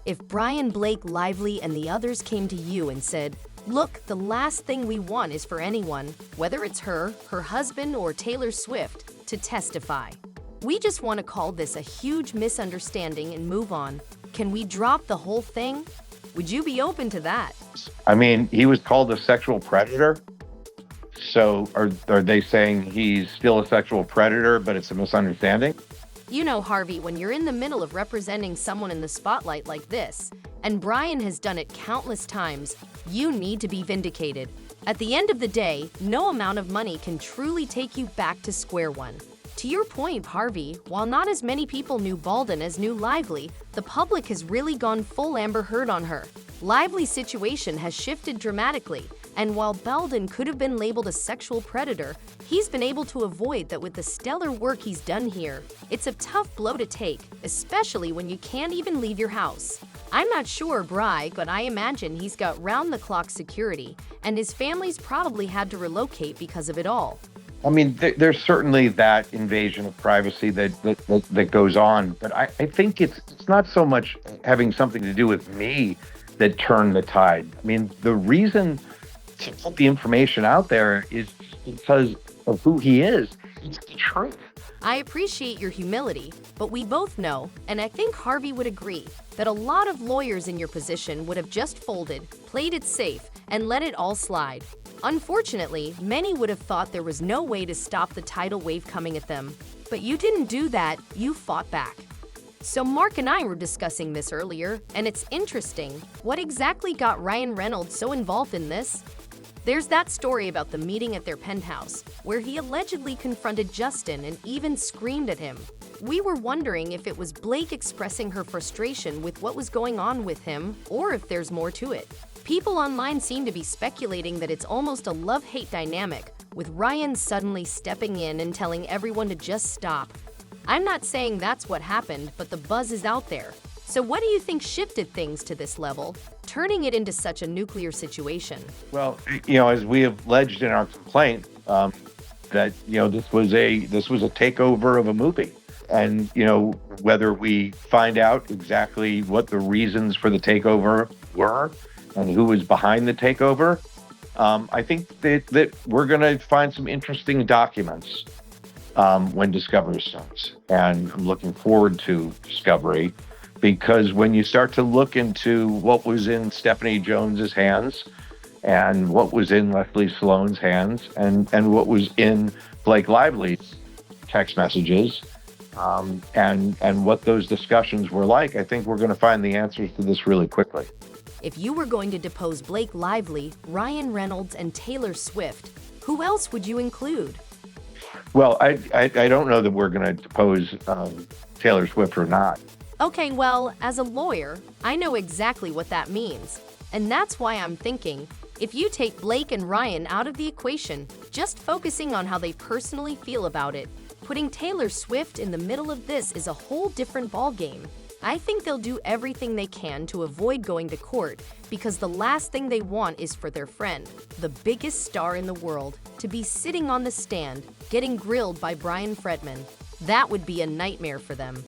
If Brian, Blake, Lively, and the others came to you and said, "Look, the last thing we want is for anyone, whether it's her husband, or Taylor Swift, to testify. We just want to call this a huge misunderstanding and move on. Can we drop the whole thing?" Would you be open to that? I mean, he was called a sexual predator. So are they saying he's still a sexual predator, but it's a misunderstanding? You know, Harvey, when you're in the middle of representing someone in the spotlight like this, and Brian has done it countless times, you need to be vindicated. At the end of the day, no amount of money can truly take you back to square one. To your point, Harvey, while not as many people knew Baldwin as knew Lively, the public has really gone full Amber Heard on her. Lively's situation has shifted dramatically, and while Baldwin could have been labeled a sexual predator, he's been able to avoid that with the stellar work he's done here. It's a tough blow to take, especially when you can't even leave your house. I'm not sure Bry, but I imagine he's got round-the-clock security, and his family's probably had to relocate because of it all. I mean, there's certainly that invasion of privacy that goes on, but I think it's not so much having something to do with me that turned the tide. I mean, the reason to put the information out there is because of who he is. It's the truth. I appreciate your humility, but we both know, and I think Harvey would agree, that a lot of lawyers in your position would have just folded, played it safe, and let it all slide. Unfortunately, many would have thought there was no way to stop the tidal wave coming at them. But you didn't do that, you fought back. So Mark and I were discussing this earlier, and it's interesting. What exactly got Ryan Reynolds so involved in this? There's that story about the meeting at their penthouse, where he allegedly confronted Justin and even screamed at him. We were wondering if it was Blake expressing her frustration with what was going on with him, or if there's more to it. People online seem to be speculating that it's almost a love-hate dynamic, with Ryan suddenly stepping in and telling everyone to just stop. I'm not saying that's what happened, but the buzz is out there. So what do you think shifted things to this level, turning it into such a nuclear situation? Well, as we have alleged in our complaint, that this was a takeover of a movie, and whether we find out exactly what the reasons for the takeover were and who was behind the takeover, I think that we're going to find some interesting documents when Discovery starts, and I'm looking forward to Discovery. Because when you start to look into what was in Stephanie Jones's hands and what was in Leslie Sloan's hands and what was in Blake Lively's text messages and what those discussions were like, I think we're going to find the answers to this really quickly. If you were going to depose Blake Lively, Ryan Reynolds, and Taylor Swift, who else would you include? Well, I don't know that we're going to depose Taylor Swift or not. Okay, well, as a lawyer, I know exactly what that means. And that's why I'm thinking, if you take Blake and Ryan out of the equation, just focusing on how they personally feel about it, putting Taylor Swift in the middle of this is a whole different ballgame. I think they'll do everything they can to avoid going to court, because the last thing they want is for their friend, the biggest star in the world, to be sitting on the stand, getting grilled by Brian Fredman. That would be a nightmare for them.